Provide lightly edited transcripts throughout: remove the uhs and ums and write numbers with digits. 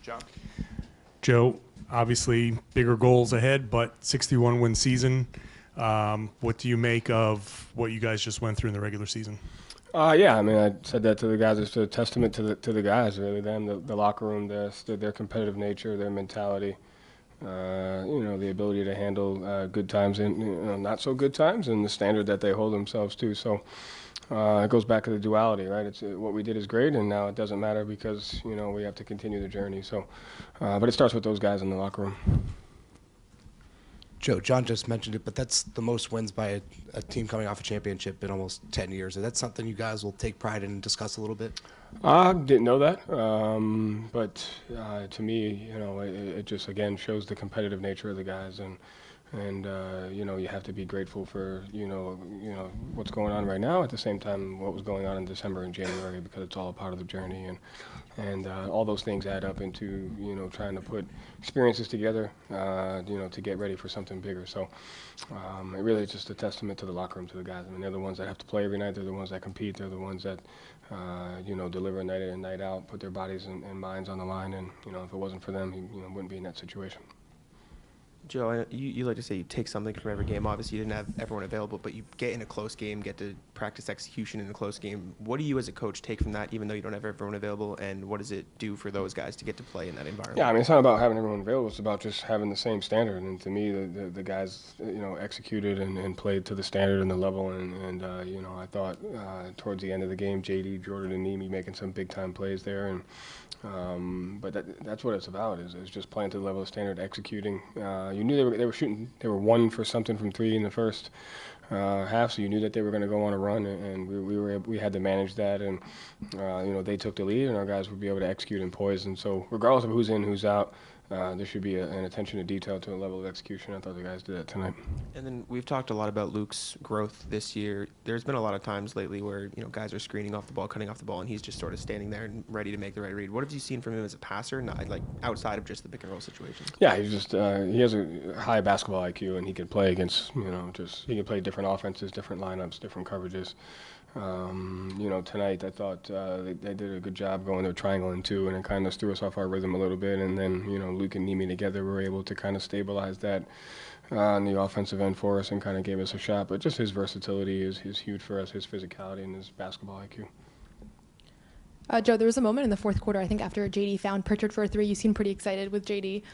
John? Joe, obviously bigger goals ahead, but 61-win season. What do you make of what you guys just went through in the regular season? Yeah, I mean, I said that to the guys. It's a testament to the guys, really. Them, the locker room, their competitive nature, their mentality. The ability to handle good times and not so good times, and the standard that they hold themselves to. So it goes back to the duality, right? It's what we did is great, and now it doesn't matter because we have to continue the journey. So, but it starts with those guys in the locker room. Joe, John just mentioned it, but that's the most wins by a team coming off a championship in almost 10 years. Is that something you guys will take pride in and discuss a little bit? I didn't know that, but to me, it just again shows the competitive nature of the guys, and you have to be grateful for what's going on right now. At the same time, what was going on in December and January, because it's all a part of the journey, and all those things add up into trying to put experiences together, to get ready for something bigger. So it really is just a testament to the locker room, to the guys. I mean, they're the ones that have to play every night. They're the ones that compete. They're the ones that deliver night in and night out, put their bodies and minds on the line. And if it wasn't for them, he wouldn't be in that situation. Joe, you like to say you take something from every game. Obviously, you didn't have everyone available, but you get in a close game, get to practice execution in a close game. What do you as a coach take from that, even though you don't have everyone available, and what does it do for those guys to get to play in that environment? Yeah, I mean, it's not about having everyone available. It's about just having the same standard. And to me, the guys, executed and played to the standard and the level. And I thought towards the end of the game, JD, Jordan, and Nimi making some big-time plays there. And but that's what it's about, is just playing to the level of standard, executing. You knew they were shooting. They were 1 for something from 3 in the first half, so you knew that they were going to go on a run, and we had to manage that. And they took the lead, and our guys would be able to execute and poise. And so, regardless of who's in, who's out, there should be an attention to detail to a level of execution. I thought the guys did that tonight. And then we've talked a lot about Luke's growth this year. There's been a lot of times lately where guys are screening off the ball, cutting off the ball, and he's just sort of standing there and ready to make the right read. What have you seen from him as a passer, not like outside of just the pick and roll situations? Yeah, he's just he has a high basketball IQ, and he can play against he can play different offenses, different lineups, different coverages. Tonight I thought they did a good job going their triangle in 2, and it kind of threw us off our rhythm a little bit. And then Luke and Nimi together were able to kind of stabilize that on the offensive end for us and kind of gave us a shot. But just his versatility is huge for us, his physicality and his basketball IQ. Joe, there was a moment in the fourth quarter, I think, after JD found Pritchard for a 3. You seemed pretty excited with JD.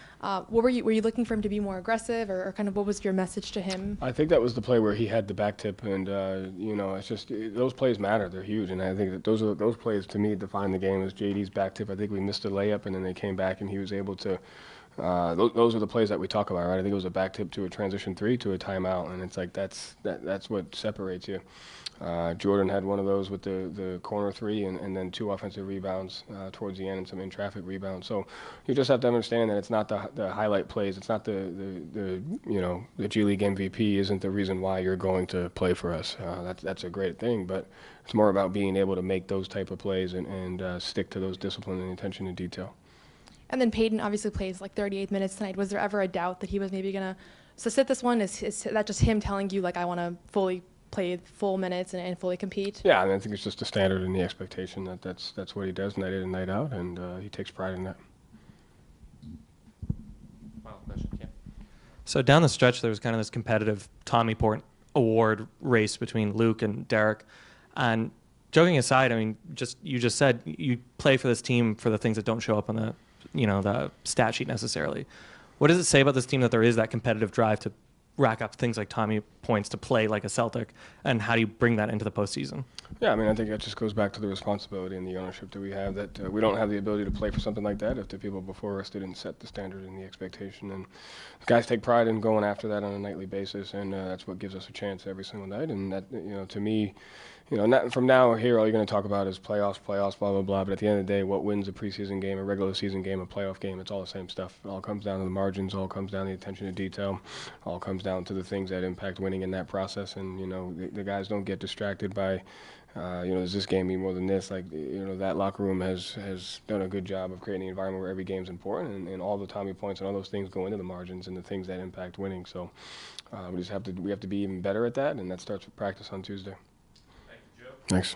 Were you looking for him to be more aggressive, or kind of what was your message to him? I think that was the play where he had the back tip, and it's just those plays matter. They're huge, and I think that those plays to me define the game. As JD's back tip, I think we missed a layup, and then they came back, and he was able to. Those are the plays that we talk about, right? I think it was a back tip to a transition 3 to a timeout, and it's like that's what separates you. Jordan had one of those with the corner 3 and then 2 offensive rebounds towards the end and some in-traffic rebounds. So you just have to understand that it's not the highlight plays. It's not the G League MVP isn't the reason why you're going to play for us. That's a great thing, but it's more about being able to make those type of plays and stick to those discipline and attention to detail. And then Payton obviously plays like 38 minutes tonight. Was there ever a doubt that he was maybe going to sit this one? Is that just him telling you, like, I want to fully play full minutes and fully compete? Yeah, I think it's just the standard and the expectation that's what he does night in and night out, and he takes pride in that. Final question, Cam. So down the stretch, there was kind of this competitive Tommy Port award race between Luke and Derek. And joking aside, I mean, you just said you play for this team for the things that don't show up on the stat sheet necessarily. What does it say about this team that there is that competitive drive to rack up things like Tommy points to play like a Celtic, and how do you bring that into the postseason? Yeah, I mean, I think that just goes back to the responsibility and the ownership that we have, that we don't have the ability to play for something like that if the people before us didn't set the standard and the expectation. And guys take pride in going after that on a nightly basis, and that's what gives us a chance every single night. And that, to me, not from now or here, all you're going to talk about is playoffs, blah, blah, blah. But at the end of the day, what wins a preseason game, a regular season game, a playoff game, it's all the same stuff. It all comes down to the margins, all comes down to the attention to detail, all comes down to the things that impact winning in that process. And, the guys don't get distracted by, does this game mean more than this? Like, that locker room has done a good job of creating an environment where every game's important, and all the Tommy points and all those things go into the margins and the things that impact winning. So we have to be even better at that, and that starts with practice on Tuesday. Thank you, Joe. Thanks.